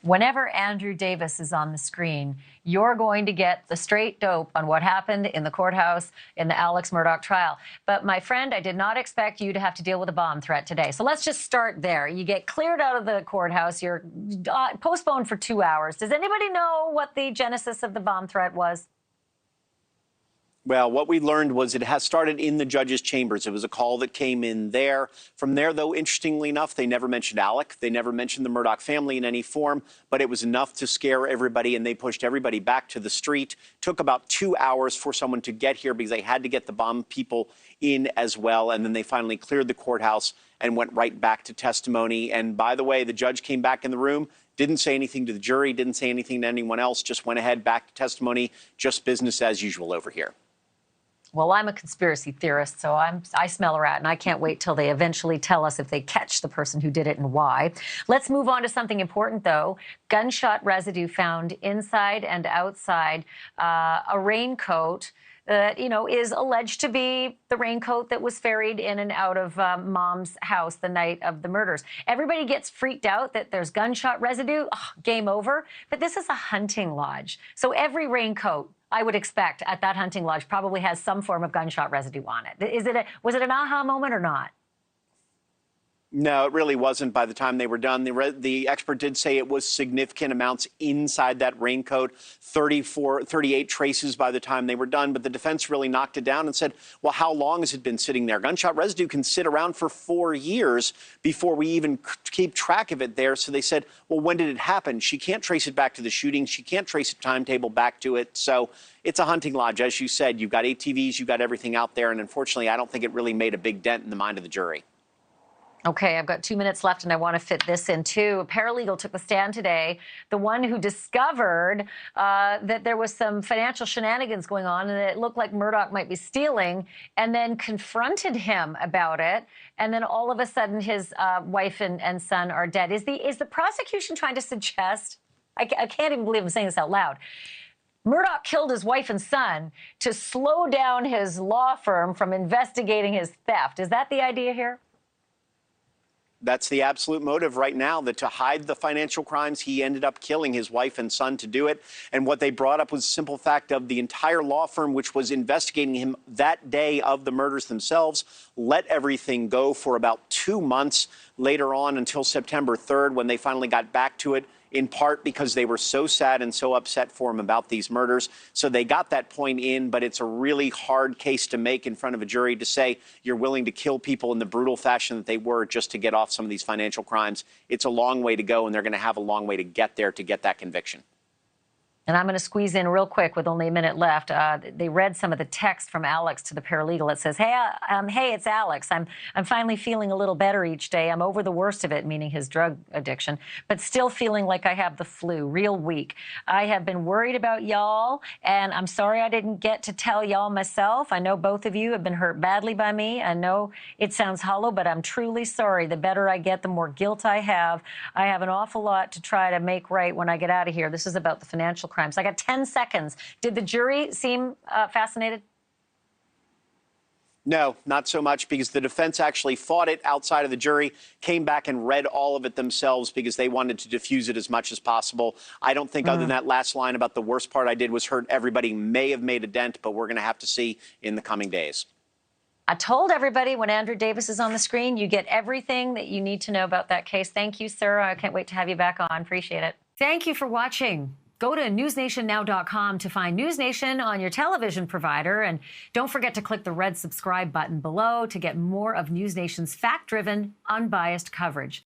Whenever Andrew Davis is on the screen, you're going to get the straight dope on what happened in the courthouse in the Alex Murdaugh trial. But my friend, I did not expect you to have to deal with a bomb threat today. So let's just start there. You get cleared out of the courthouse. You're postponed for 2 hours. Does anybody know what the genesis of the bomb threat was? Well, what we learned was it has started in the judge's chambers. It was a call that came in there. From there, though, interestingly enough, they never mentioned Alec. They never mentioned the Murdaugh family in any form, but it was enough to scare everybody, and they pushed everybody back to the street. Took about 2 hours for someone to get here because they had to get the bomb people in as well, and then they finally cleared the courthouse and went right back to testimony. And by the way, the judge came back in the room, didn't say anything to the jury, didn't say anything to anyone else, just went ahead back to testimony, just business as usual over here. Well, I'm a conspiracy theorist, so I smell a rat, and I can't wait till they eventually tell us if they catch the person who did it and why. Let's move on to something important, though. Gunshot residue found inside and outside a raincoat that, is alleged to be the raincoat that was ferried in and out of Mom's house the night of the murders. Everybody gets freaked out that there's gunshot residue. Oh, game over. But this is a hunting lodge. So every raincoat, I would expect, at that hunting lodge probably has some form of gunshot residue on it. Was it an aha moment or not? No, it really wasn't by the time they were done. The expert did say it was significant amounts inside that raincoat, 38 traces by the time they were done. But the defense really knocked it down and said, well, how long has it been sitting there? Gunshot residue can sit around for 4 years before we even keep track of it there. So they said, well, when did it happen? She can't trace it back to the shooting. She can't trace a timetable back to it. So it's a hunting lodge. As you said, you've got ATVs, you've got everything out there. And unfortunately, I don't think it really made a big dent in the mind of the jury. Okay, I've got 2 minutes left, and I want to fit this in, too. A paralegal took the stand today, the one who discovered that there was some financial shenanigans going on and it looked like Murdaugh might be stealing, and then confronted him about it. And then all of a sudden, his wife and son are dead. Is the prosecution trying to suggest, I can't even believe I'm saying this out loud, Murdaugh killed his wife and son to slow down his law firm from investigating his theft? Is that the idea here? That's the absolute motive right now, that to hide the financial crimes, he ended up killing his wife and son to do it. And what they brought up was the simple fact of the entire law firm, which was investigating him that day of the murders themselves, let everything go for about 2 months later on until September 3rd, when they finally got back to it, in part because they were so sad and so upset for him about these murders. So they got that point in, but it's a really hard case to make in front of a jury to say you're willing to kill people in the brutal fashion that they were just to get off some of these financial crimes. It's a long way to go, and they're going to have a long way to get there to get that conviction. And I'm going to squeeze in real quick with only a minute left. They read some of the text from Alex to the paralegal. It says, hey, it's Alex. I'm finally feeling a little better each day. I'm over the worst of it, meaning his drug addiction, but still feeling like I have the flu, real weak. I have been worried about y'all, and I'm sorry I didn't get to tell y'all myself. I know both of you have been hurt badly by me. I know it sounds hollow, but I'm truly sorry. The better I get, the more guilt I have. I have an awful lot to try to make right when I get out of here. This is about the financial crimes. I got 10 seconds. Did the jury seem fascinated? No, not so much, because the defense actually fought it outside of the jury, came back and read all of it themselves because they wanted to diffuse it as much as possible. I don't think other than that last line about the worst part I did was hurt everybody may have made a dent, but we're going to have to see in the coming days. I told everybody when Andrew Davis is on the screen, you get everything that you need to know about that case. Thank you, sir. I can't wait to have you back on. Appreciate it. Thank you for watching. Go to newsnationnow.com to find NewsNation on your television provider. And don't forget to click the red subscribe button below to get more of NewsNation's fact-driven, unbiased coverage.